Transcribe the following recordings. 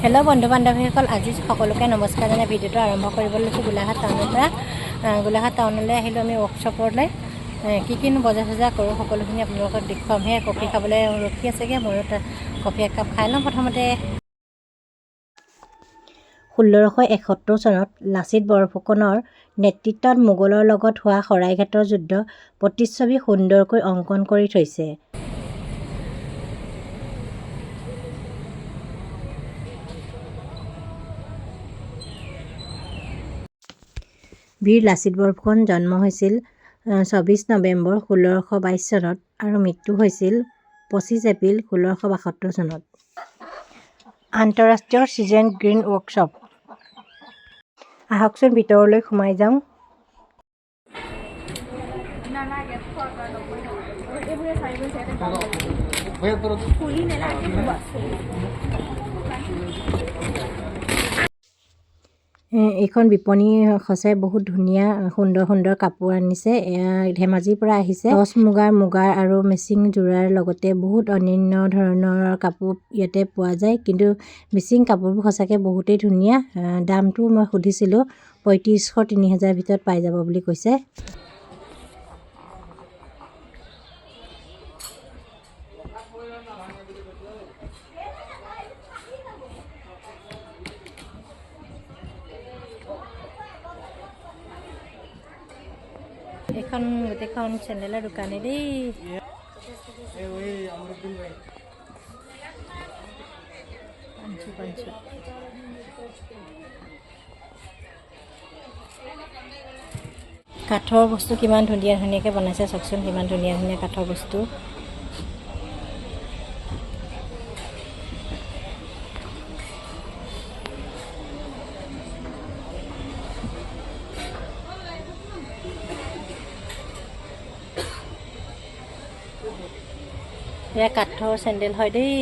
Hello बंधु बान्धवीসকল আজি সকলোকে নমস্কাৰ জনাই ভিডিঅ'টো আৰম্ভ কৰিবলৈ লৈছোঁ গোলাঘাট টাউনৰ পৰা গোলাঘাট টাউনলৈ আহিলোঁ আমি ৱৰ্কশ্বপলৈ কি বজাৰ চজাৰ কৰোঁ সকলোখিনি আপোনালোকক দেখুৱাম হে কফি খাবলৈ ৰখি আছেগৈ ময়ো কফি একাপ খাই লওঁ প্ৰথমতে 1671 চনত লাচিত বৰফুকনৰ নেতৃত্বত মোগলৰ লগত হোৱা শৰাইঘাটৰ যুদ্ধ প্ৰতিচ্ছবি সুন্দৰকৈ অংকন কৰি থৈছে। বীৰ লাচিত বৰফুকন জন্ম হৈছিল 24 নৱেম্বৰ 1622 চনত আৰু মৃত্যু হৈছিল 25 এপ্ৰিল 1672 চনত। আন্তঃৰাষ্ট্ৰীয় চিজন গ্ৰীণ ৱৰ্কশ্বপ। আহকচোন ভিতৰলৈ সোমাই যাওঁ। এইখন বিপণী সঁচাই বহুত ধুনীয়া সুন্দৰ কাপোৰ আনিছে। ধেমাজিৰ পৰা আহিছে। টচ মুগাৰ আৰু মেচিং যোৰাৰ লগতে বহুত অন্যান্য ধৰণৰ কাপোৰ ইয়াতে পোৱা যায়, কিন্তু মিচিং কাপোৰবোৰ সঁচাকৈ বহুতেই ধুনীয়া। দামটো মই সুধিছিলোঁ 3500-3000 ভিতৰত পাই যাব বুলি কৈছে। এখন গোটেইখন চেণ্ডেলৰ দোকানে দেই। কাঠৰ বস্তু কিমান ধুনীয়াকৈ বনাইছে চাওকচোন, কিমান ধুনীয়া কাঠৰ বস্তু। এয়া কাঠৰ চেণ্ডেল হয় দেই।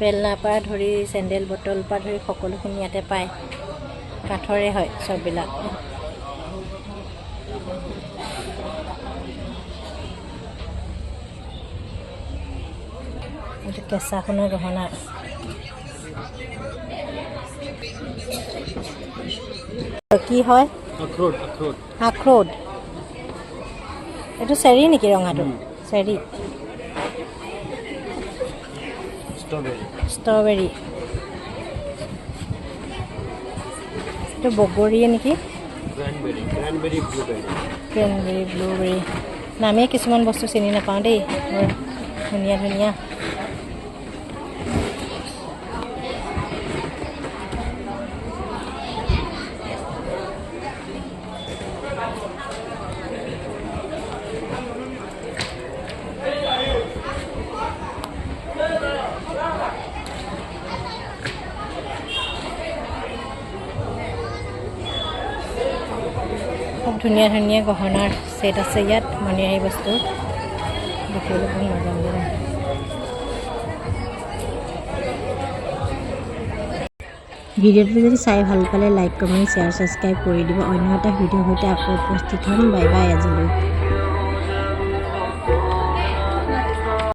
বেলনাৰ পৰা ধৰি চেণ্ডেল বটল পৰা ধৰি সকলোখিনি ইয়াতে পায়। কাঠৰে হয় চববিলাক। এইটো কেঁচা সোণৰ গহনা। কি হয়? আখৰোট। এইটো চেৰি নেকি? ৰঙাটো চেৰি। ষ্ট্ৰবেৰী। এইটো বগৰীয়ে নেকি? Cranberry, blueberry. নামেই কিছুমান বস্তু চিনি নাপাওঁ দেই। বৰ ধুনীয়া। খুব ধুনীয়া গহনাৰ ছেট আছে ইয়াত। মণিহাৰী বস্তু দেখিবলৈ বহুত মজা লাগে। ভিডিঅ'টো যদি চাই ভাল পালে লাইক, কমেণ্ট, শ্বেয়াৰ, ছাবস্ক্ৰাইব কৰি দিব। অন্য এটা ভিডিঅ'ৰ সৈতে আকৌ উপস্থিত হ'ম। বাই বাই আজিলৈ।